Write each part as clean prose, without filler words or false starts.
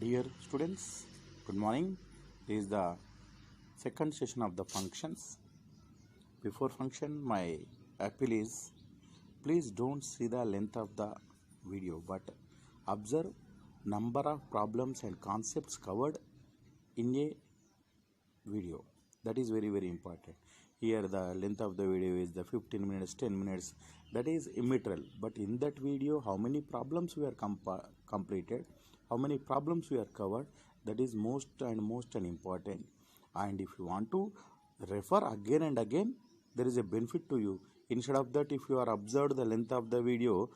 Dear students, good morning. This is the second session of the functions. Before function, my appeal is please don't see the length of the video, but observe number of problems and concepts covered in a video. That is very important. Here the length of the video is the 15 minutes, 10 minutes. That is immaterial. But in that video, how many problems we are completed, how many problems we are covered, that is most important. And if you want to refer again and again, there is a benefit to you. Instead of that, if you are observed the length of the video,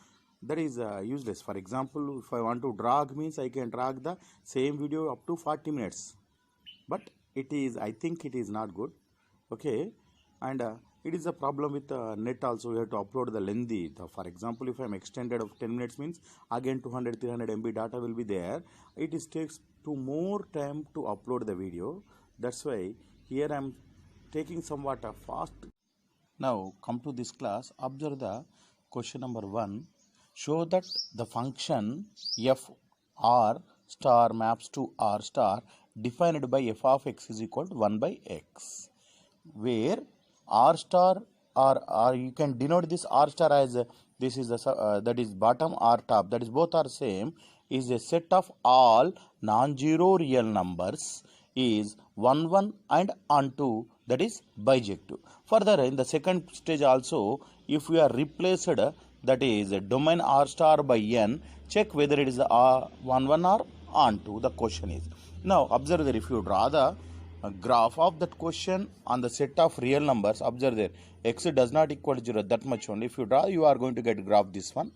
that is useless. For example, if I want to drag, means I can drag the same video up to 40 minutes. But it is, I think it is not good. Okay. And it is a problem with net also. We have to upload the lengthy. For example, if I am extended of 10 minutes, means again 200-300 MB data will be there. It is takes more time to upload the video. That's why here I am taking somewhat fast. Now come to this class. Observe the question number 1. Show that the function f r star maps to r star defined by f of x is equal to 1 by x, where r star or you can denote this r star as this is the that is bottom or top, that is both are same, is a set of all non-zero real numbers is 1 1 and onto, that is bijective. Further, in the second stage also, if we are replaced, that is domain r star by n, check whether it is 1 1 or onto. The question is, now observe that if you draw the graph of that question on the set of real numbers, observe there x does not equal to 0, that much only. If you draw, you are going to get graph this one.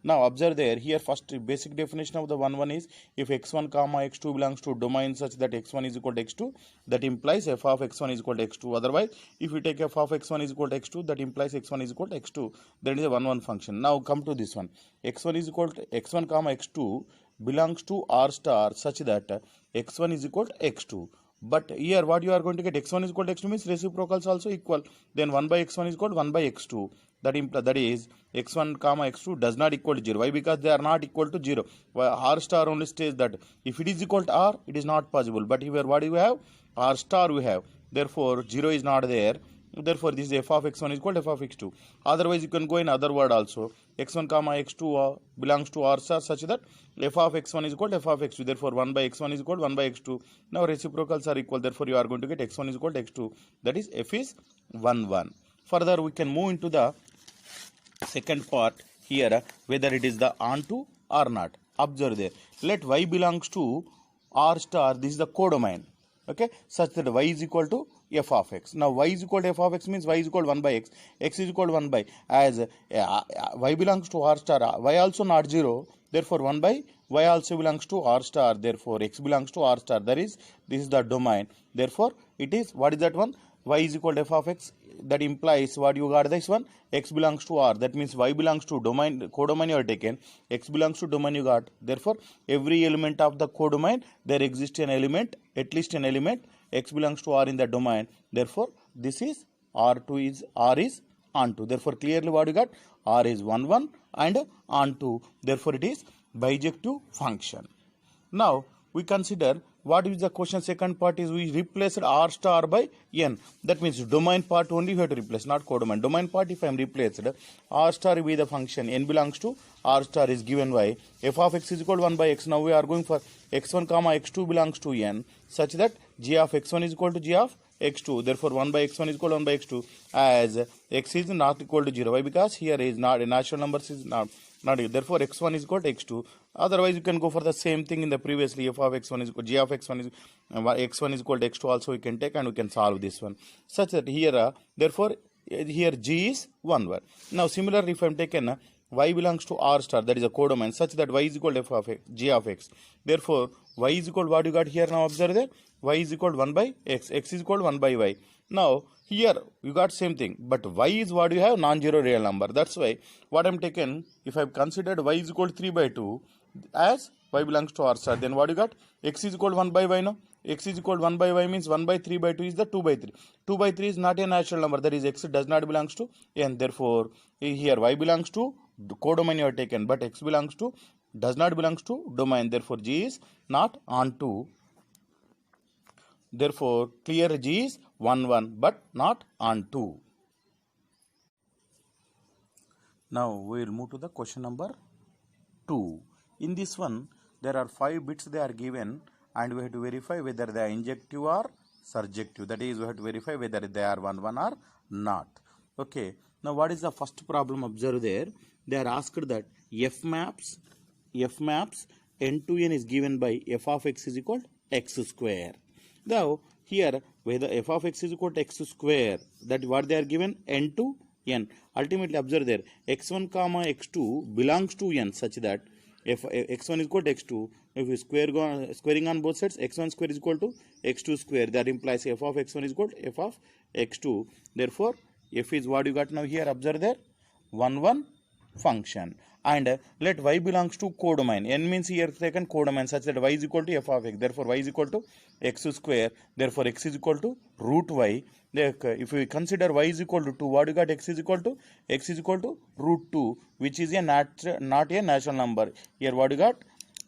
Now observe there, here first basic definition of the 1 1 is, if x1 comma x2 belongs to domain such that x1 is equal to x2, that implies f of x1 is equal to x2. Otherwise, if we take f of x1 is equal to x2, that implies x1 is equal to x2. That is a 1 1 function. Now come to this one, x1 is equal to x1 comma x2 belongs to r star such that x1 is equal to x2. But here what you are going to get, x1 is equal to x2 means reciprocals also equal. Then 1 by x1 is equal to 1 by x2. That is x1 comma x2 does not equal to 0. Why? Because they are not equal to 0. R star only states that if it is equal to r, it is not possible. But here what do we have? R star we have. Therefore 0 is not there. Therefore this is f of x1 is equal to f of x2. Otherwise you can go in other word also. x1 comma x2 belongs to r star such that f of x1 is equal to f of x2. Therefore 1 by x1 is equal to 1 by x2. Now reciprocals are equal. Therefore you are going to get x1 is equal to x2. That is f is 1 1. Further we can move into the second part here, whether it is the onto or not. Observe there. Let y belongs to r star. This is the codomain. Okay, such that y is equal to f of x. Now y is equal to f of x means y is equal to 1 by x, x is equal to 1 by, as y belongs to r star, y also not 0, therefore 1 by y also belongs to r star, therefore x belongs to r star. That is, this is the domain. Therefore it is, what is that one? Y is equal to f of x. That implies what you got this one, x belongs to r. That means y belongs to domain, codomain you are taken, x belongs to domain you got. Therefore every element of the codomain, there exists an element, at least an element, x belongs to r in the domain. Therefore this is r2 is r is onto. Therefore clearly what you got, r is 1 1 and onto. Therefore it is bijective function. Now we consider what is the question. Second part is, we replaced r star by n. That means domain part only we have to replace, not codomain. Domain part if I am replaced, r star will be the function, n belongs to r star is given by f of x is equal to 1 by x. Now we are going for x1 comma x2 belongs to n such that g of x1 is equal to g of x2. Therefore 1 by x1 is equal to 1 by x2, as x is not equal to 0. Why? Because here is not a natural numbers is not. Therefore x1 is equal to x2. Otherwise you can go for the same thing in the previously, f of x1 is equal, g of x1 is x1 is equal to x2 also we can take, and we can solve this one such that here therefore here g is 1 1. Now similarly if I am taken y belongs to r star, that is a codomain, such that y is equal to f of x, g of x. Therefore y is equal to what you got here. Now observe there, y is equal to 1 by x, x is equal to 1 by y. Now here you got same thing, but y is what you have, non-zero real number. That's why what I'm taken, if I've considered y is equal to 3 by 2 as y belongs to r star, then what you got, x is equal to 1 by y. No, x is equal to 1 by y means 1 by 3 by 2 is the 2 by 3. 2 by 3 is not a natural number, that is x does not belongs to n. Therefore here y belongs to codomain you are taken, but x belongs to does not belongs to domain. Therefore, G is not onto. Therefore, clear G is 1, 1, but not onto. Now, we will move to the question number 2. In this one, there are 5 bits they are given, and we have to verify whether they are injective or surjective. That is, we have to verify whether they are 1, 1 or not. Okay. Now, what is the first problem observed there? They are asked that f maps n to n is given by f of x is equal to x square. Now, here whether f of x is equal to x square, that what they are given n to n. Ultimately, observe there x1 comma x2 belongs to n such that if x1 is equal to x2, if we squaring on both sides, x1 square is equal to x2 square. That implies f of x1 is equal to f of x2. Therefore, f is what you got now here. Observe there 1, 1 function. And let y belongs to codomain. N means here taken codomain such that y is equal to f of x. Therefore, y is equal to x square. Therefore, x is equal to root y. If we consider y is equal to 2, what you got? X is equal to root 2, which is a not a natural number. Here what you got?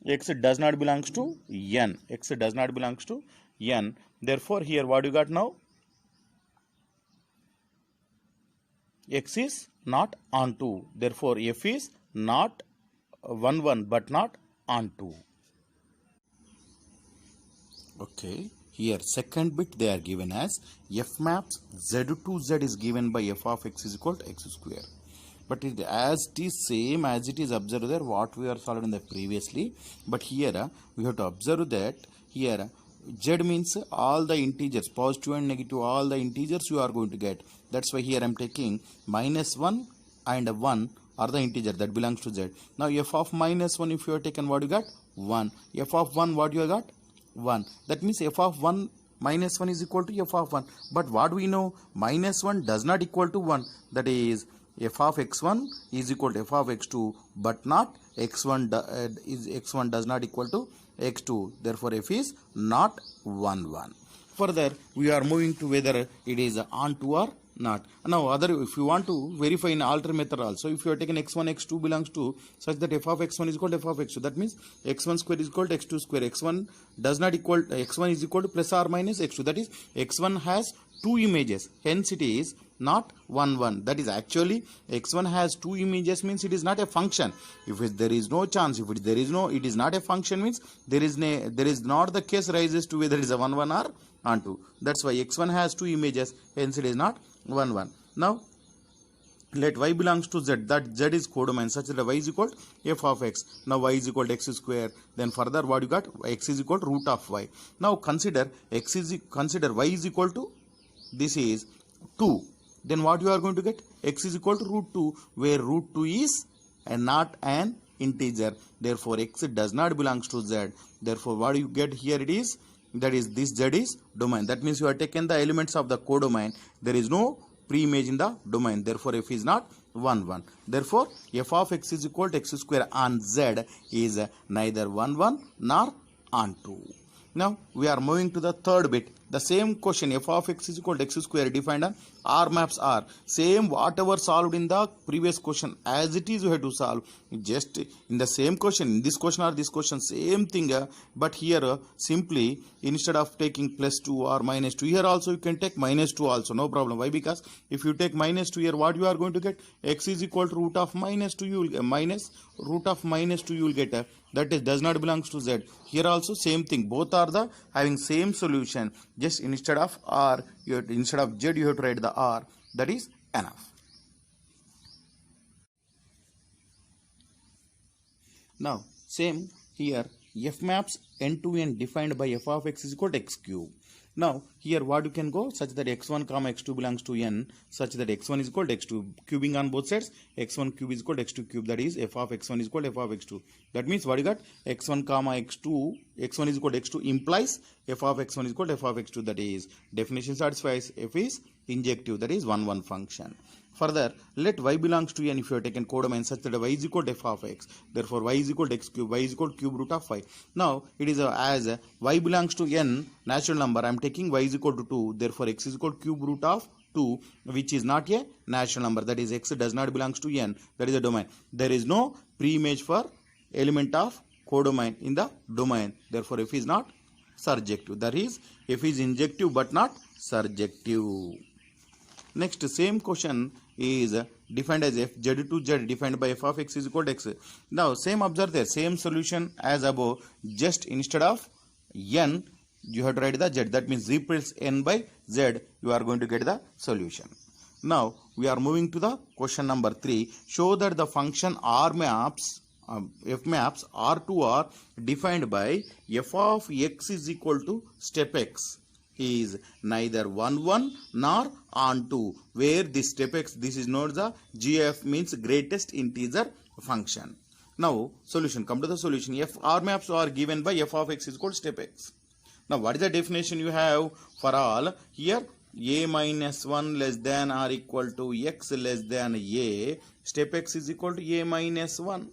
X does not belongs to n. X does not belongs to n. Therefore, here what you got now? X is not onto. Therefore, f is not 1, 1, but not onto. Okay. Here second bit they are given as f maps z to z is given by f of x is equal to x square. But it is same as it is observed there what we are solved in the previously. But here we have to observe that here z means all the integers, positive and negative, all the integers you are going to get. That's why here I am taking -1 and 1 are the integer that belongs to z. Now f of -1, if you have taken, what you got? 1. F of 1, what you got? 1. That means f of 1 -1 is equal to f of 1. But what we know, -1 does not equal to 1. That is, f of x1 is equal to f of x2, but not x1 does not equal to x2. Therefore, f is not 1, 1. Further, we are moving to whether it is onto or not. Now, if you want to verify in alter method also, if you are taken x1, x2 belongs to such that f of x1 is equal to f of x2, that means x1 square is equal to x2 square. X1 does not equal, x1 is equal to plus or minus x2. That is, x1 has 2 images, hence it is not 1, 1. That is, actually x1 has 2 images means it is not a function. If there is no chance, if there is no, it is not a function means there is not the case rises to whether it is a 1, 1 or onto. That's why x1 has 2 images, hence it is not 1, 1. Now, let y belongs to z, that z is codomain such that y is equal to f of x. Now, y is equal to x square. Then further, what you got? X is equal to root of y. Now, consider y is equal to, this is 2. Then what you are going to get? X is equal to root 2, where root 2 is not an integer. Therefore, x does not belongs to z. Therefore, what you get here it is, that is, this z is domain. That means you have taken the elements of the codomain. There is no pre-image in the domain. Therefore, f is not 1, 1. Therefore, f of x is equal to x square on z is neither 1, 1 nor onto. Now, we are moving to the third bit. The same question, f of x is equal to x square defined on R maps R. Same whatever solved in the previous question, as it is you have to solve. Just in the same question, in this question or this question, same thing. But here, simply, instead of taking +2 or -2, here also you can take -2 also, no problem. Why? Because if you take -2 here, what you are going to get? X is equal to root of -2, you will get root of -2 you will get. That is, does not belongs to z. Here also same thing. Both are the having same solution. Just instead of r, instead of z, you have to write the r. That is enough. Now, same here. F maps n to n defined by f of x is equal to x cube. Now, here what you can go such that x1 comma x2 belongs to n, such that x1 is equal to x2. Cubing on both sides, x1 cube is equal to x2 cube. That is, f of x1 is equal to f of x2. That means what you got? x1 comma x2, x1 is equal to x2 implies f of x1 is equal to f of x2. That is, definition satisfies, f is injective. That is 1, 1 function. Further, let y belongs to n if you have taken codomain such that y is equal to f of x. Therefore, y is equal to x cube, y is equal to cube root of y. Now, it is as y belongs to n, natural number, I am taking y is equal to 2. Therefore, x is equal to cube root of 2, which is not a natural number. That is, x does not belongs to n. That is a domain. There is no pre-image for element of codomain in the domain. Therefore, f is not surjective. That is, f is injective but not surjective. Next, same question is defined as f z to z defined by f of x is equal to x. Now, same observe there, same solution as above, just instead of n, you have to write the z. That means replace n by z, you are going to get the solution. Now, we are moving to the question number 3. Show that the function R maps, f maps R to R defined by f of x is equal to step x is neither 1 1 nor on 2, where this step x, this is not the GF, means greatest integer function. Now, solution, come to the solution. F R maps are given by f of x is equal to step x. Now, what is the definition you have for all? Here, a minus 1 less than or equal to x less than a, step x is equal to a minus 1.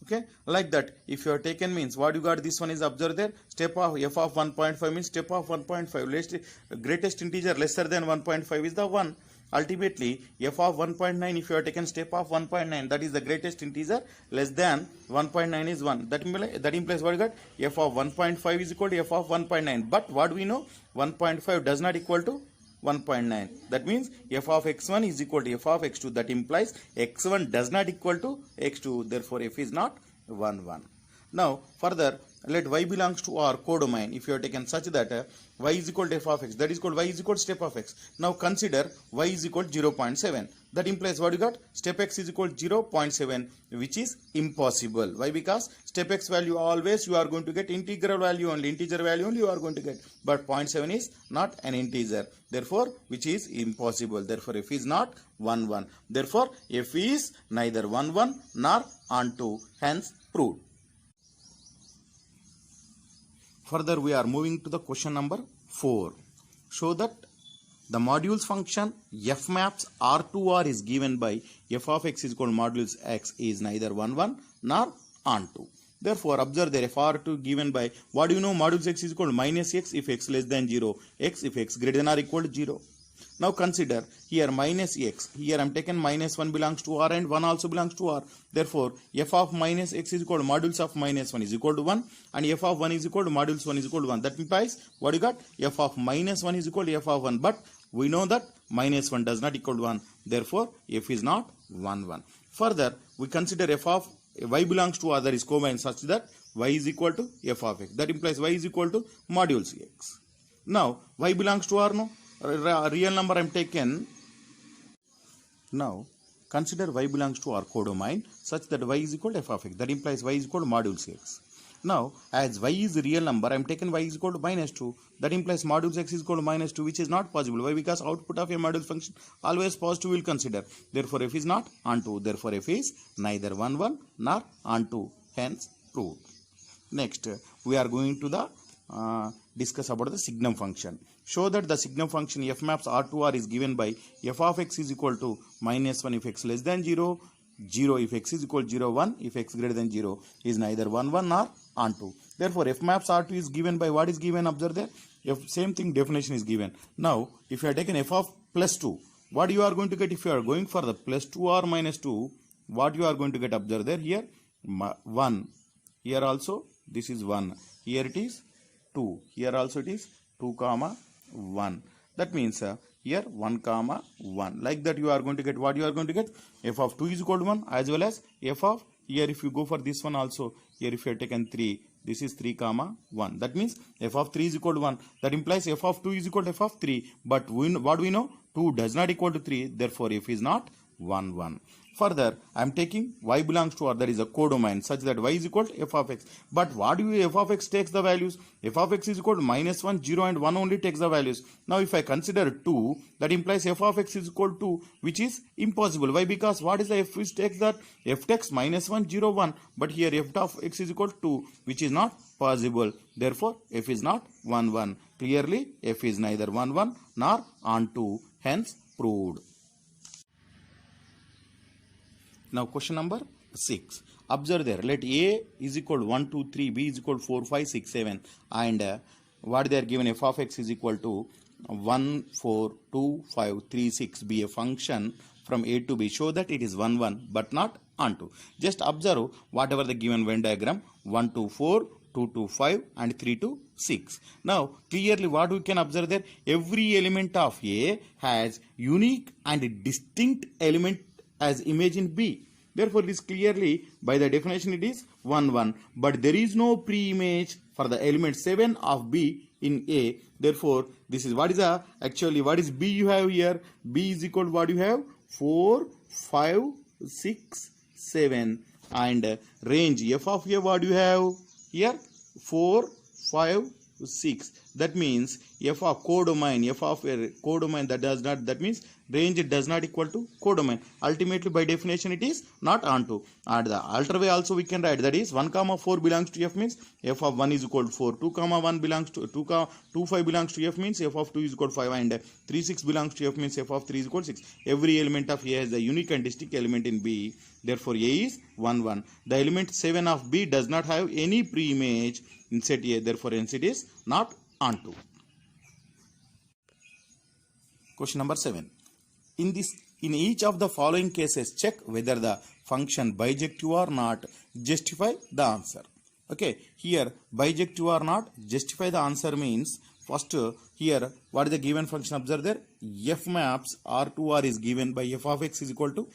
Okay, like that. If you are taken means what you got, this one is observed there. Step of f of 1.5 means step of 1.5. Greatest integer lesser than 1.5 is the 1. Ultimately, f of 1.9, if you are taken step of 1.9, that is the greatest integer, less than 1.9 is 1. That implies what you got? F of 1.5 is equal to f of 1.9. But what we know? 1.5 does not equal to 1.9. That means f of x1 is equal to f of x2. That implies x1 does not equal to x2. Therefore, f is not 1, 1. Now, further, let y belongs to R codomain. If you are taken such that y is equal to f of x, that is called y is equal to step of x. Now, consider y is equal to 0.7. That implies what you got? Step x is equal to 0.7, which is impossible. Why? Because step x value always you are going to get integral value only. Integer value only you are going to get. But 0.7 is not an integer. Therefore, which is impossible. Therefore, f is not 1, 1. Therefore, f is neither 1, 1 nor on 2. Hence, proved. Further, we are moving to the question number 4. Show that the modules function f maps R to R is given by f of x is equal to modulus x is neither 1, 1 nor on 2. Therefore, observe there, f R2 given by, what do you know? Modulus x is equal to minus x if x less than 0, x if x greater than or equal to 0. Now consider here minus x. Here I am taken minus 1 belongs to R and 1 also belongs to R. Therefore, f of minus x is equal to modulus of minus 1 is equal to 1 and f of 1 is equal to modulus 1 is equal to 1. That implies what you got? F of minus 1 is equal to f of 1. But we know that minus 1 does not equal to 1. Therefore, f is not 1, 1. Further, we consider f of y belongs to R, that is codomain, such that y is equal to f of x. That implies y is equal to modulus x. Now, y belongs to R, no? Real number I am taken. Now, consider y belongs to R codomain such that y is equal to f of x. That implies y is equal to modulus x. Now, as y is a real number, I am taken y is equal to minus 2. That implies modulus x is equal to minus 2, which is not possible. Why? Because output of a modulus function always positive will consider. Therefore, f is not on 2. Therefore, f is neither 1, 1 nor on 2. Hence, proved. Next, we are going to the discuss about the signum function. Show that the signum function f maps R to R is given by f of x is equal to minus 1 if x less than 0, 0 if x is equal to 0, 1 if x greater than 0 is neither 1, 1 nor on 2. Therefore, f maps R2 is given by what is given? Observe there. Same thing definition is given. Now, if you are taken f of plus 2, what you are going to get if you are going for the plus 2 or minus 2, what you are going to get? Observe there. Here 1, here also this is 1, here it is 2, here also it is 2 comma 1. That means here 1 comma 1. Like that you are going to get what you are going to get? F of 2 is equal to 1 as well as f of, here if you go for this one also, here if you have taken 3, this is 3 comma 1. That means f of 3 is equal to 1. That implies f of 2 is equal to f of 3. But what we know? 2 does not equal to 3. Therefore, f is not 1, 1. Further, I am taking y belongs to R, that is a codomain, such that y is equal to f of x. But what do you f of x takes the values? F of x is equal to minus 1, 0 and 1 only takes the values. Now, if I consider 2, that implies f of x is equal to 2, which is impossible. Why? Because what is the f which takes that? F takes minus 1, 0, 1. But here f of x is equal to 2, which is not possible. Therefore, f is not 1, 1. Clearly, f is neither 1, 1 nor on 2. Hence, proved. Now, question number 6. Observe there. Let A is equal to 1, 2, 3, B is equal to 4, 5, 6, 7. And what they are given, f of x is equal to 1, 4, 2, 5, 3, 6 be a function from A to B. Show that it is 1, 1 but not onto. Just observe whatever the given Venn diagram, 1 to 4, 2 to 5 and 3 to 6. Now clearly what we can observe there, every element of A has unique and distinct element as image in B. Therefore it is clearly, by the definition it is 1 1, but there is no pre-image for the element 7 of B in A. Therefore this is what is actually what is B you have here. B is equal to what you have, 4 5 6 7, and range F of A what you have here, 4 5 6. That means F of codomain, F of a codomain, that means range does not equal to codomain. Ultimately by definition it is not onto. And the alter way also we can write, that is 1 comma 4 belongs to F means F of 1 is equal to 4, 2 comma 1 belongs to 2 5 belongs to F means F of 2 is equal to 5, and 3 6 belongs to F means F of 3 is equal to 6. Every element of A has a unique and distinct element in B. Therefore A is 1 1. The element 7 of B does not have any pre-image in set A. Therefore hence it is not onto. Question number 7. In each of the following cases, check whether the function bijective or not. Justify the answer. Okay, here bijective or not, justify the answer means, first here what is the given function? Observe there, f maps R2R is given by f of x is equal to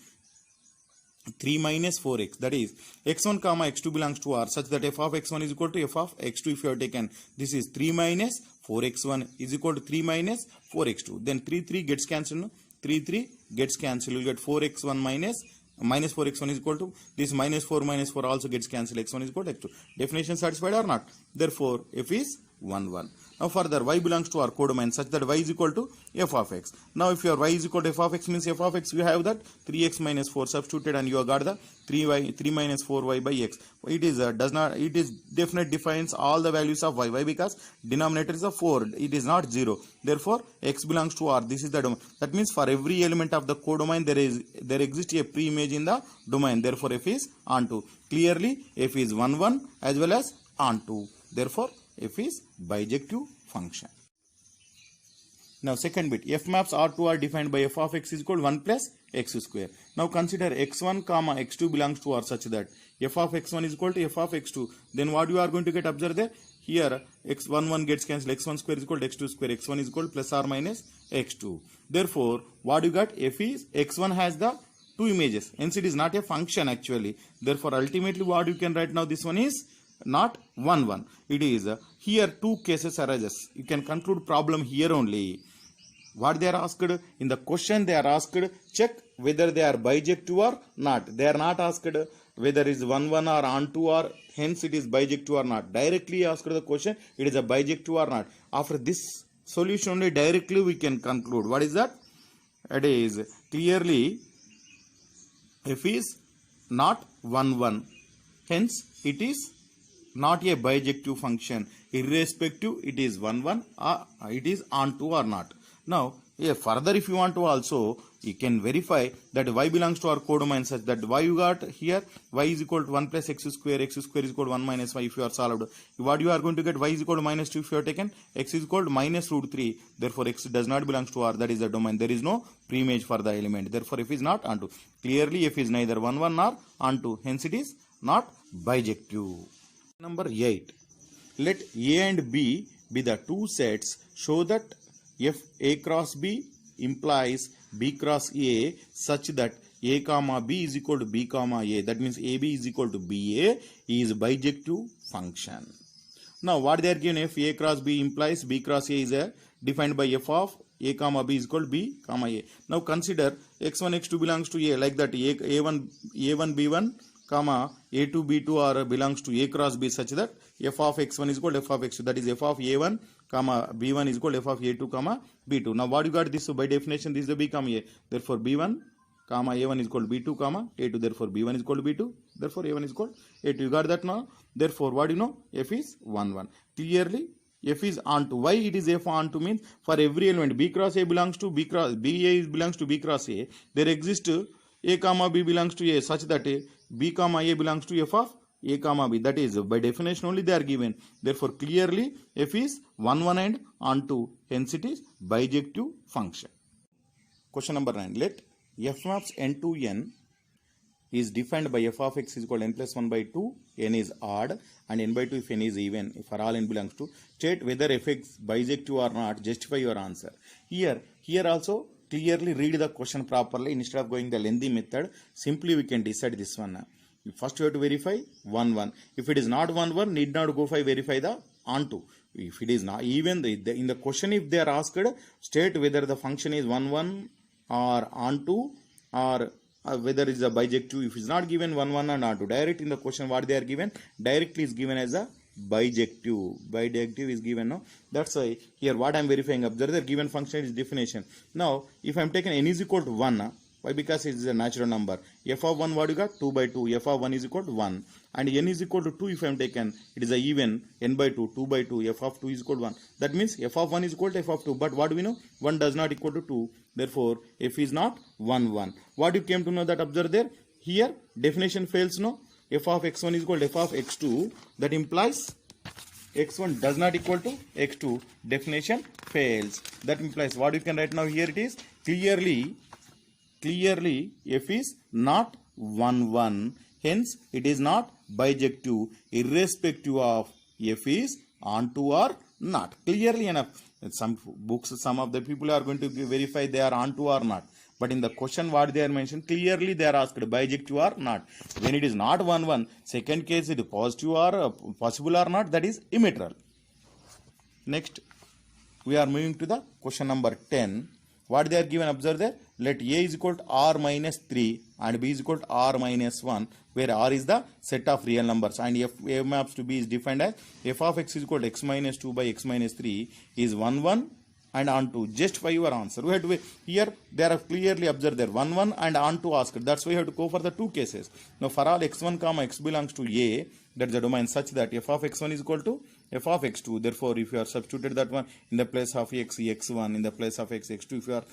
3 minus 4x, that is x1 comma x2 belongs to R such that f of x1 is equal to f of x2. If you have taken, this is 3 minus 4x1 is equal to 3 minus 4x2, then 3 gets cancelled, 3 gets cancelled, you get 4x1 minus 4x1 is equal to this minus 4 also gets cancelled, x1 is equal to x2. Definition satisfied or not? Therefore f is 1 1. Now further y belongs to our codomain such that y is equal to f of x. Now if your y is equal to f of x means f of x, you have that 3x minus 4 substituted and you have got the 3 minus 4y by x. It is definite defines all the values of y. Why? Because denominator is a 4, it is not 0. Therefore x belongs to R. This is the domain. That means for every element of the codomain there exists a pre-image in the domain. Therefore f is onto. Clearly f is 1 1 as well as onto. Therefore f is bijective function. Now second bit, f maps R2 are defined by f of x is equal to 1 plus x square. Now consider x1 comma x2 belongs to R such that f of x1 is equal to f of x2. Then what you are going to get, observe there, here x1 1 gets cancelled, x1 square is equal to x2 square, x1 is equal to plus or minus x2. Therefore what you got, f is x1 has the two images, hence it is not a function actually. Therefore ultimately what you can write now, this one is not 1 1. It is here two cases arises. You can conclude problem here only. What they are asked in the question, they are asked check whether they are bijective or not. They are not asked whether it is 1 1 or onto or hence it is bijective or not. Directly asked the question, it is a bijective or not. After this solution only directly we can conclude. What is that? It is clearly f is not 1 1. Hence it is not a bijective function, irrespective it is 1 1 or it is onto or not. Now further if you want to also, you can verify that y belongs to our codomain such that y you got here, y is equal to 1 plus x square is equal to 1 minus y. If you are solved, what you are going to get, y is equal to minus 2 if you have taken, x is equal to minus root 3. Therefore x does not belongs to R, that is the domain. There is no pre-image for the element. Therefore f is not onto. Clearly f is neither 1 1 nor onto, hence it is not bijective. Number 8. Let A and B be the two sets. Show that if A cross B implies B cross A such that A comma B is equal to B comma A. That means AB is equal to BA is bijective function. Now what they are given, if A cross B implies B cross A is defined by f of A comma B is equal to B comma A. Now consider x1 x2 belongs to A, like that A1 B1 comma A2 B2 are belongs to A cross B such that f of x1 is equal to f of x2, that is f of A1 comma B1 is equal to f of A2 comma B2. Now what you got, this by definition this is the B comma A, therefore B1 comma A1 is equal to B2 comma A2, therefore B1 is equal to B2, therefore A1 is equal to A2. You got that now? Therefore what you know, f is 1 1. Clearly f is onto. Why it is f onto means, for every element B cross A belongs to B cross BA belongs to B cross A, there exists A comma B belongs to A such that B comma A belongs to f of A comma B. That is by definition only they are given. Therefore clearly f is 1 1 and onto, hence it is bijective function. Question number 9. Let f maps n to n is defined by f of x is equal to n plus 1 by 2, n is odd, and n by 2 if n is even, if for all n belongs to. State whether fx bijective or not, justify your answer. Here also clearly read the question properly. Instead of going the lengthy method, simply we can decide this one. First we have to verify 1 1. If it is not 1 1, need not go for verify the onto. If it is not even in the question, if they are asked, state whether the function is 1 1 or onto, or whether it is a bijective. If it is not given 1 1 and onto, direct in the question what they are given, directly is given as a bijective. Bijective is given. No, that's why here what I am verifying. Observe the given function is definition. Now if I am taking n is equal to 1, why? Because it is a natural number. F of 1 what you got? 2 by 2. F of 1 is equal to 1. And n is equal to 2 if I am taken. It is a even n by 2. 2 by 2. F of 2 is equal to 1. That means f of 1 is equal to f of 2. But what do we know? 1 does not equal to 2. Therefore f is not 1 1. What you came to know that? Observe there. Here definition fails. No. F of x1 is equal to f of x2. That implies x1 does not equal to x2. Definition fails. That implies what you can write now here. It is clearly f is not 1 1. Hence it is not bijective irrespective of f is onto or not. Clearly enough. Some books, some of the people are going to verify they are onto or not. But in the question what they are mentioned, clearly they are asked bijective or not. When it is not 1 1, second case it is positive or possible or not, that is immaterial. Next we are moving to the question number 10. What they are given, observe there. Let a is equal to r minus 3 and b is equal to r minus 1, where r is the set of real numbers, and f a maps to b is defined as f of x is equal to x minus 2 by x minus 3 is 1 1 and onto. Just for your answer, we have to here they are clearly observed there 1 1 and onto asked. That's why you have to go for the two cases. Now for all x1 comma x belongs to a, that is the domain such that f of x1 is equal to f of x2. Therefore if you are substituted that one in the place of x x1, in the place of x x2, if you are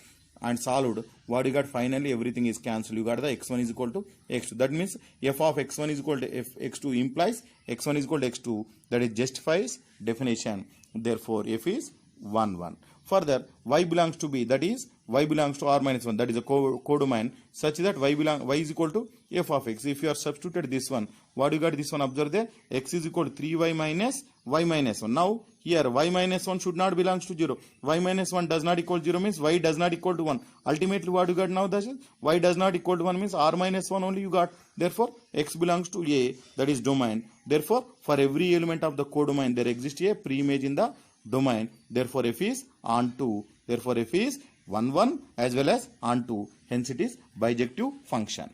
and solved, what you got? Finally everything is cancelled. You got the x1 is equal to x2. That means f of x1 is equal to f x2 implies x1 is equal to x2. That is justifies definition. Therefore f is 1 1. Further, y belongs to b, that is y belongs to r minus 1, that is a codomain such that y is equal to f of x. If you are substituted this one, what you got? This one, observe there, x is equal to 3y minus y minus 1. Now here y minus 1 should not belongs to 0. Y minus 1 does not equal 0 means y does not equal to 1. Ultimately what you got now? That is y does not equal to 1 means r minus 1 only you got. Therefore x belongs to a, that is domain. Therefore for every element of the codomain there exists a pre-image in the domain. Therefore f is onto. Therefore f is 1 1 as well as onto. Hence it is bijective function.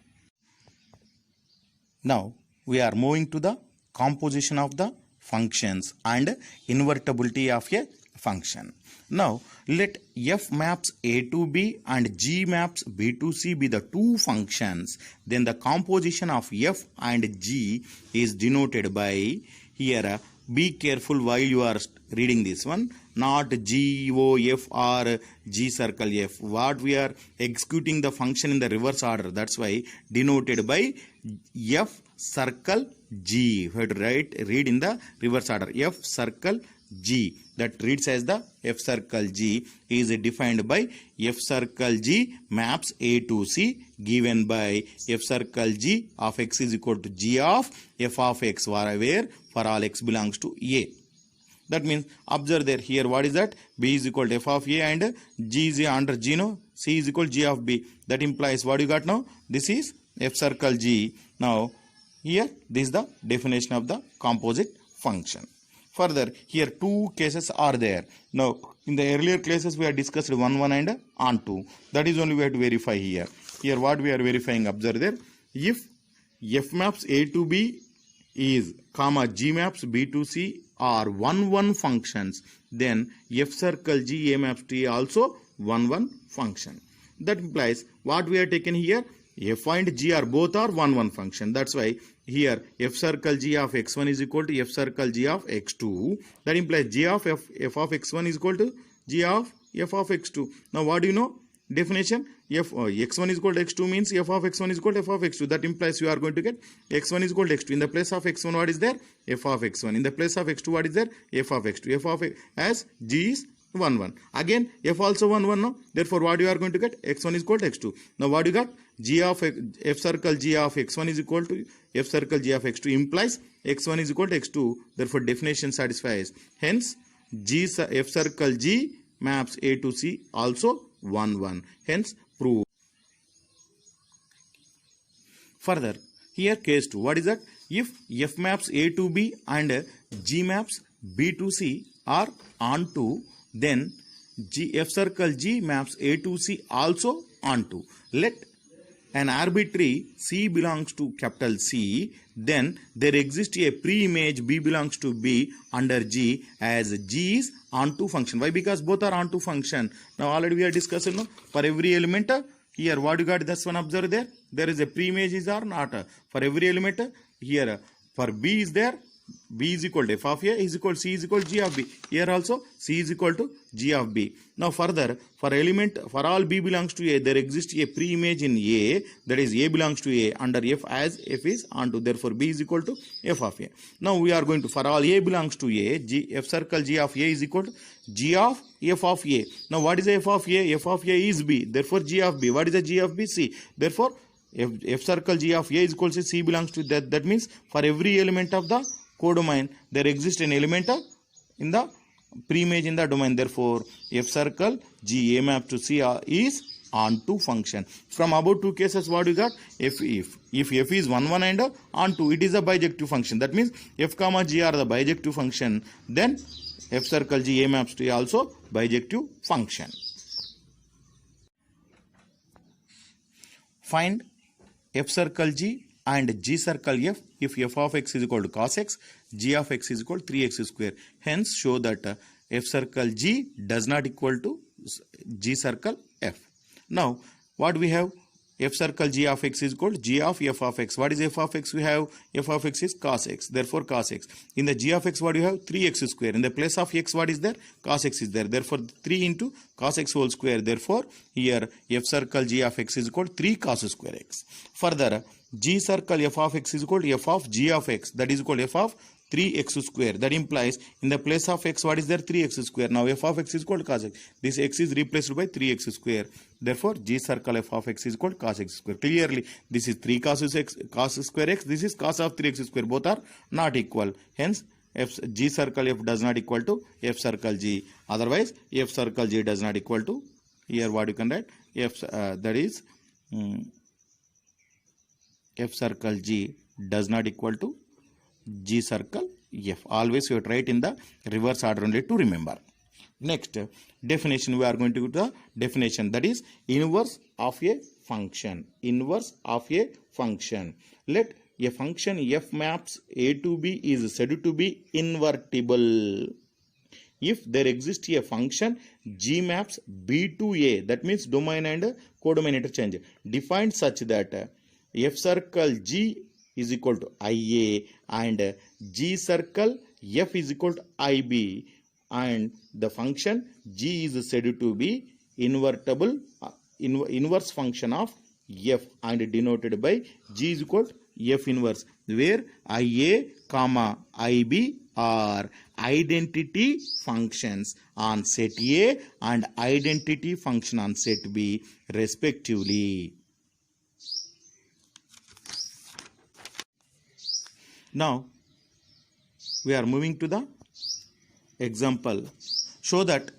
Now we are moving to the composition of the functions and invertibility of a function. Now let f maps a to b and g maps b to c be the two functions. Then the composition of f and g is denoted by, here be careful while you are reading this one, not G, O, F or G circle F. What we are executing the function in the reverse order. That's why denoted by F circle G. We have to read in the reverse order. F circle G. That reads as the F circle G is defined by F circle G maps A to C, given by F circle G of x is equal to G of f of x, where for all x belongs to A. That means observe there, here what is that? B is equal to f of A and G is under G, no? C is equal to G of B. That implies what you got now? This is F circle G. Now here this is the definition of the composite function. Further, here two cases are there. Now in the earlier classes we have discussed 1 1 and onto. That is only we have to verify here. Here what we are verifying, observe there. If f maps A to B is comma G maps B to C are 1 1 functions, then f circle G A maps to A also 1 1 function. That implies what we are taken here, f and g are both are 1 1 function. That's why here f circle g of x1 is equal to f circle g of x2. That implies g of f of x1 is equal to g of f of x2. Now what do you know? Definition, x1 is equal to x2 means f of x1 is equal to f of x2. That implies you are going to get x1 is equal to x2. In the place of x1 what is there? F of x1. In the place of x2 what is there? F of x2. F of x as g is 1 1. Again f also 1 1 no. Therefore what you are going to get? X1 is equal to x2. Now what you got? g of f circle g of x1 is equal to f circle g of x2 implies x1 is equal to x2. Therefore, definition satisfies. Hence, f circle g maps A to C also 1 1. Hence, prove. Further, here case 2. What is that? If f maps A to B and g maps B to C are onto, then f circle g maps A to C also onto. Let an arbitrary C belongs to capital C, then there exists a pre-image B belongs to B under G as G is onto function. Why? Because both are onto function. Now already we are discussing, no? For every element, here what you got, this one observe there. There is a pre-image is or not. For every element, here for B is there. B is equal to f of A is equal to C is equal to G of B. Here also C is equal to G of B. Now further, for element, for all B belongs to A, there exists a pre-image in A, that is A belongs to A under F as F is onto. Therefore, B is equal to F of A. Now we are going to, for all A belongs to A, F circle G of A is equal to G of F of A. Now what is F of A? F of A is B. Therefore, G of B. What is the G of B? C. Therefore, F circle G of A is equal to C belongs to that. That means for every element of the codomain, there exists an element in the pre-image in the domain. Therefore, f circle G A map to C is onto function. From above two cases, what you got? If f is 1 1 and onto, it is a bijective function. That means f comma g are the bijective function. Then f circle G A maps to A also bijective function. Find f circle G and G circle F if f of x is equal to cos x, G of x is equal to 3x square. Hence, show that f circle G does not equal to G circle F. Now, what we have? F circle G of x is equal to G of f of x. What is f of x? We have f of x is cos x. Therefore, cos x. In the G of x, what do you have? 3x square. In the place of x, what is there? Cos x is there. Therefore, 3 into cos x whole square. Therefore, here f circle G of x is equal to 3 cos square x. Further, G circle f of x is equal to f of G of x. That is equal to f of 3x square. That implies in the place of x, what is there? 3x square. Now f of x is equal to cos x. This x is replaced by 3x square. Therefore, G circle f of x is equal to cos x square. Clearly, this is 3 cos square x. This is cos of 3x square. Both are not equal. Hence, G circle f does not equal to f circle G. Otherwise, f circle G does not equal to, here what you can write, that is f circle G does not equal to G circle F. Always you have to write in the reverse order only to remember. Next definition, we are going to go to the definition, that is inverse of a function. Inverse of a function. Let a function f maps A to B is said to be invertible if there exists a function G maps B to A, that means domain and codomain interchange, defined such that f circle G is equal to IA and G circle F is equal to IB, and the function G is said to be invertible, inverse function of F, and denoted by G is equal to F inverse, where IA comma IB are identity functions on set A and identity function on set B respectively. Now, we are moving to the example. Show that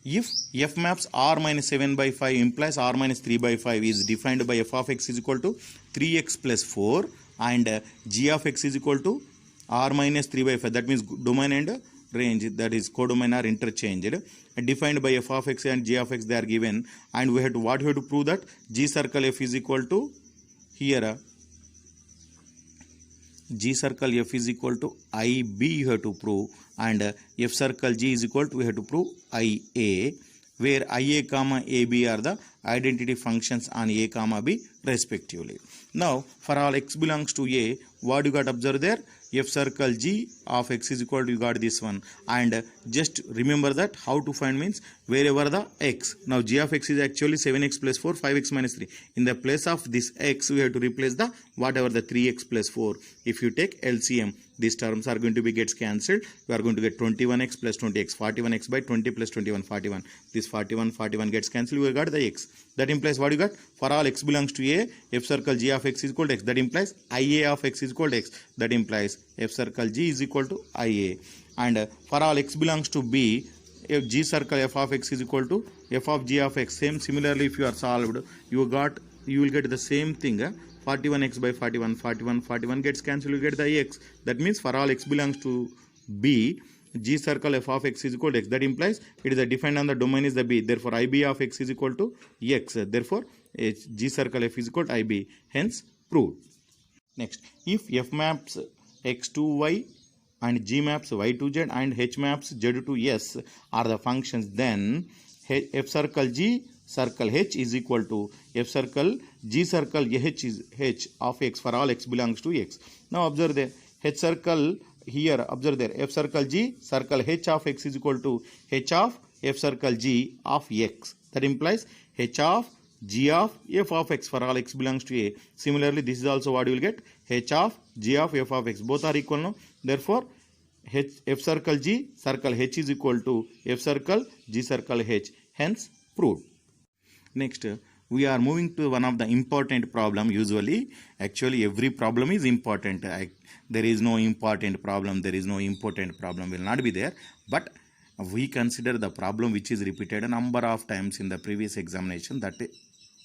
if f maps r minus 7 by 5 implies r minus 3 by 5 is defined by f of x is equal to 3x plus 4 and g of x is equal to r minus 3 by 5. That means domain and range, that is codomain, are interchanged. Defined by f of x and g of x, they are given, and we have to, what we have to prove? That G circle f is equal to, here G circle F is equal to IB you have to prove, and F circle G is equal to, we have to prove IA, where IA comma AB are the identity functions on A comma B respectively. Now, for all x belongs to A, what you got observed there? F circle G of x is equal to, you got this one, and just remember that how to find means wherever the x. Now G of x is actually 7x plus 4, 5x minus 3. In the place of this x, we have to replace the whatever the 3x plus 4. If you take LCM, these terms are going to be gets cancelled. You are going to get 21x plus 20x, 41x by 20 plus 21, 41. This 41 gets cancelled. You got the x. That implies what you got? For all x belongs to A, f circle g of x is equal to x. That implies IA of x is equal to x. That implies f circle g is equal to IA. And for all x belongs to B, if g circle f of x is equal to f of g of x. Similarly, if you are solved, you will get the same thing. 41x by 41 gets cancelled. You get the x. That means for all x belongs to B, g circle f of x is equal to x. That implies it is a defined on the domain is the B. Therefore, IB of x is equal to x. Therefore, g circle f is equal to IB. Hence, proved. Next, if f maps x to y and g maps y to z and h maps z to s are the functions, then f circle g circle h is equal to f circle g circle h is h of x for all x belongs to x. Now observe there, h circle here, observe there, f circle g circle h of x is equal to h of f circle g of x. That implies h of g of f of x for all x belongs to A. Similarly, this is also what you will get, h of g of f of x. Both are equal now. Therefore, f circle g circle h is equal to f circle g circle h. Hence, proved. Next, we are moving to one of the important problem. Usually, actually every problem is important. There is no important problem, there is no important problem will not be there. But we consider the problem which is repeated a number of times in the previous examination, that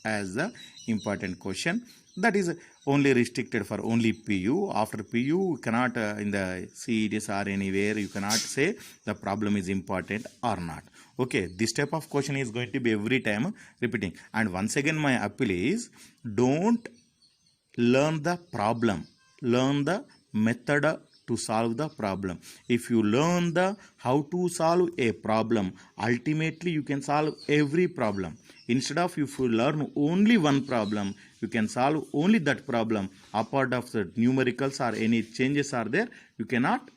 as the important question. That is only restricted for only PU. After PU, you cannot in the CETs or anywhere, you cannot say the problem is important or not. Okay, this type of question is going to be every time repeating. And once again, my appeal is, don't learn the problem, learn the method to solve the problem. If you learn the how to solve a problem, ultimately you can solve every problem. Instead of if you learn only one problem, you can solve only that problem. Apart of the numericals or any changes are there, you cannot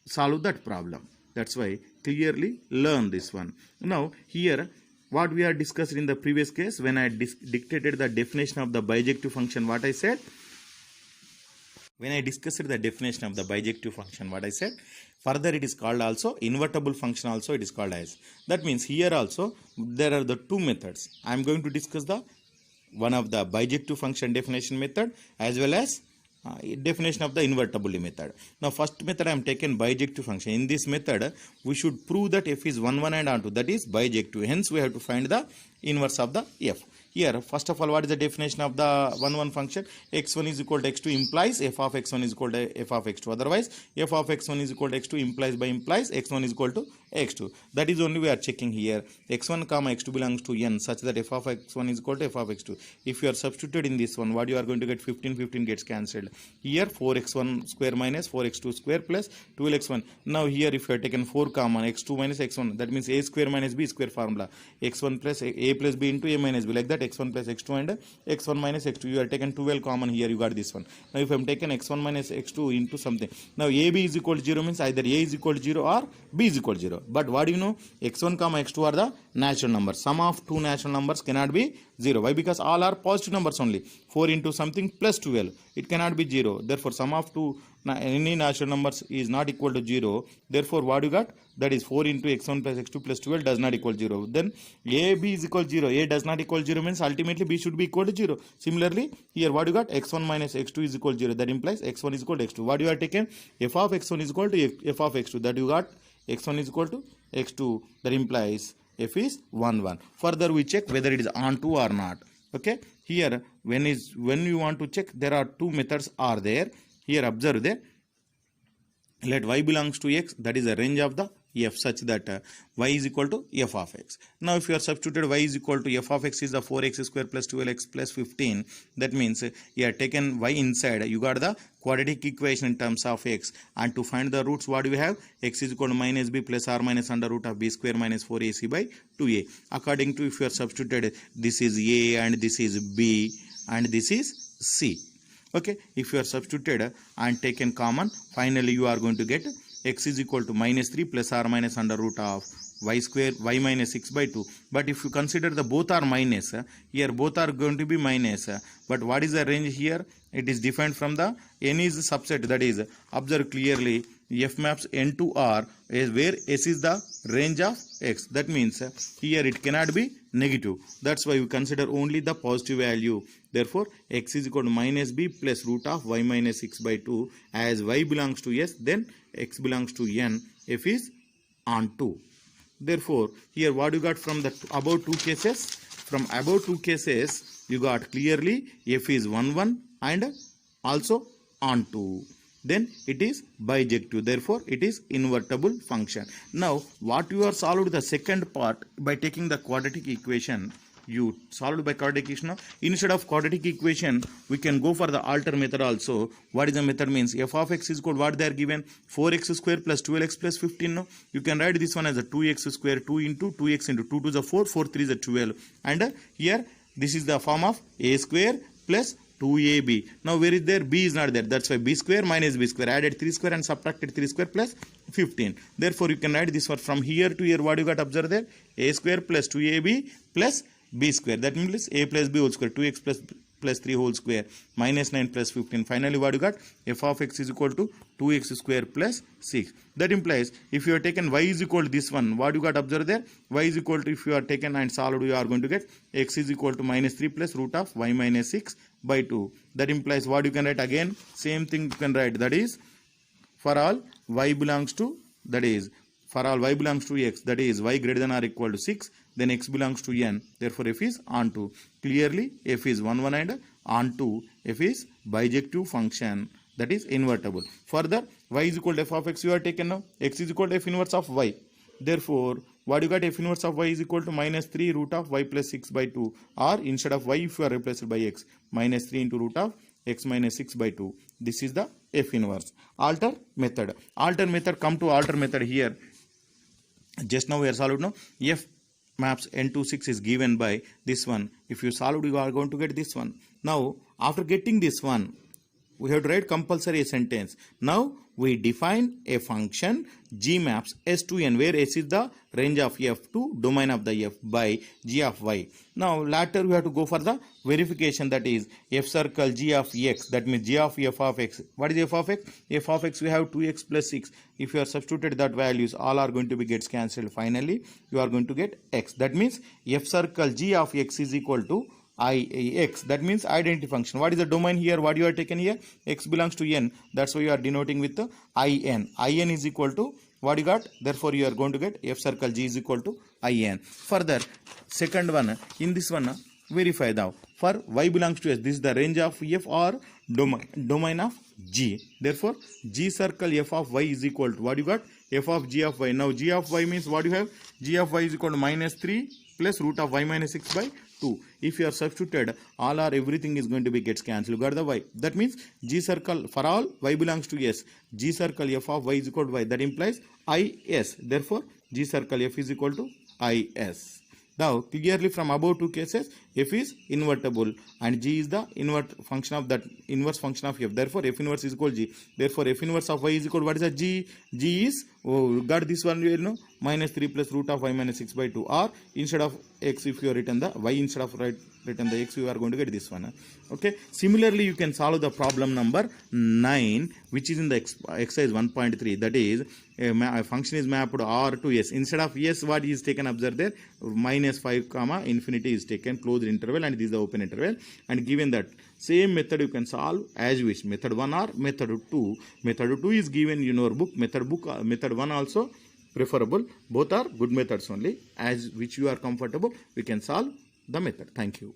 solve that problem. That's why clearly learn this one. Now here, what we are discussed in the previous case, when I dictated the definition of the bijective function, what I said? When I discussed the definition of the bijective function, what I said? Further, it is called also invertible function also it is called as. That means here also there are the two methods. I am going to discuss the one of the bijective function definition method as well as definition of the invertible method. Now first method I am taken bijective function. In this method we should prove that f is 1 1 and onto, that is bijective. Hence we have to find the inverse of the f. Here, first of all, what is the definition of the 1 1 function? X1 is equal to x2 implies f of x1 is equal to f of x2. Otherwise, f of x1 is equal to x2 implies by implies x1 is equal to x2. That is only we are checking here. X1 comma x2 belongs to n such that f of x1 is equal to f of x2. If you are substituted in this one, what you are going to get? 15 gets cancelled. Here 4x1 square minus 4x2 square plus 12x1. Now here if you are taken 4 common, x2 minus x1, that means a square minus b square formula. x1 plus a plus b into a minus b, like that x1 plus x2 and x1 minus x2. You are taken 12 common here, you got this one. Now if I am taken x1 minus x2 into something, now ab is equal to 0 means either a is equal to 0 or b is equal to 0. But what do you know? x1 comma x2 are the natural numbers. Sum of two natural numbers cannot be 0. Why? Because all are positive numbers only. 4 into something plus 12, it cannot be 0. Therefore sum of two any natural numbers is not equal to 0. Therefore what you got? That is 4 into x1 plus x2 plus 12 does not equal 0. Then a b is equal to 0. A does not equal 0 means ultimately b should be equal to 0. Similarly here what you got? x1 minus x2 is equal to 0. That implies x1 is equal to x2. What you are taken? F of x1 is equal to f of x2. That you got x1 is equal to x2. That implies f is 1 1. Further we check whether it is onto or not. Okay, here when you want to check, there are two methods are there. Here observe there, let y belongs to x, that is the range of the f such that y is equal to f of x. Now if you are substituted y is equal to f of x is the 4x square plus 12x plus 15, that means you are taken y inside, you got the quadratic equation in terms of x, and to find the roots what do we have? X is equal to minus b plus or minus under root of b square minus 4ac by 2a. According to if you are substituted, this is a and this is b and this is c. Okay, if you are substituted and taken common, finally you are going to get x is equal to minus 3 plus or minus under root of y square y minus 6 by 2. But if you consider the both are minus, here both are going to be minus. But what is the range here? It is defined from the n is subset, that is, observe clearly, f maps n to r is where s is the range of x. That means here it cannot be negative. That's why we consider only the positive value. Therefore, x is equal to minus b plus root of y minus 6 by 2. As y belongs to s, then x belongs to n. F is on 2. Therefore, here what you got from the above two cases? From above two cases, you got clearly f is 1, 1 and also on 2. Then it is bijective. Therefore, it is invertible function. Now, what you are solved the second part by taking the quadratic equation. You solved by quadratic equation. Instead of quadratic equation, we can go for the alter method also. What is the method means? F of x is equal to what they are given? 4x square plus 12x plus 15. No? You can write this one as a 2x square, 2 into 2x into 2 to the 4, 4 3 is a 12. And here, this is the form of a square plus 2ab. Now where is there? B is not there. That's why b square minus b square. Added 3 square and subtracted 3 square plus 15. Therefore, you can write this one from here to here. What you got observed there? A square plus 2ab plus b square. That means a plus b whole square. 2x plus 3 whole square minus 9 plus 15. Finally, what you got? F of x is equal to 2x square plus 6. That implies if you are taken y is equal to this one, what you got observed there? Y is equal to, if you are taken and solved, you are going to get x is equal to minus 3 plus root of y minus 6 by 2. That implies what you can write again? Same thing you can write. That is, for all y belongs to, that is, for all y belongs to x, that is y greater than or equal to 6, then x belongs to n. Therefore, f is on 2. Clearly, f is 1, 1 and on 2. F is bijective function, that is invertible. Further, y is equal to f of x you are taken now. X is equal to f inverse of y. Therefore, what you got? F inverse of y is equal to minus 3 root of y plus 6 by 2. Or instead of y, if you are replaced by x, minus 3 into root of x minus 6 by 2. This is the f inverse. Alter method. Alter method, come to alter method here. Just now we are solved now. F maps n to 6 is given by this one. If you solve, you are going to get this one. Now, after getting this one, we have to write compulsory a sentence. Now, we define a function g maps s to n, where s is the range of f to domain of the f by g of y. Now, later we have to go for the verification, that is f circle g of x, that means g of f of x. What is f of x? F of x we have 2x plus 6. If you are substituted that values, all are going to be gets cancelled. Finally, you are going to get x. That means f circle g of x is equal to ix. That means identity function. What is the domain here? What you are taken here? X belongs to n. That's why you are denoting with the in. In is equal to what you got? Therefore, you are going to get f circle g is equal to in. Further, second one, in this one, verify now. For y belongs to s, this is the range of f or domain of g. Therefore, g circle f of y is equal to what you got? F of g of y. Now, g of y means what you have? G of y is equal to minus 3 plus root of y minus 6 by 2. If you are substituted, all or everything is going to be gets cancelled. Got the y. That means g circle for all y belongs to s. G circle f of y is equal to y. That implies is. Therefore, g circle f is equal to is. Now, clearly from above two cases, f is invertible and g is the inverse function of f. Therefore, f inverse is equal to g. Therefore, f inverse of y is equal to what is the g? G is, got this one, you know, minus 3 plus root of y minus 6 by 2. Or instead of x, if you are written the y, instead of written the x, you are going to get this one. Okay. Similarly, you can solve the problem number 9, which is in the exercise 1.3. That is, a function is mapped r to s. Instead of s, what is taken? Observe there, minus 5 comma infinity is taken, closed interval, and this is the open interval. And given that same method you can solve as you wish. Method 1 or method 2. Method 2 is given in your book. Method 1 also preferable. Both are good methods only. As which you are comfortable, we can solve the method. Thank you.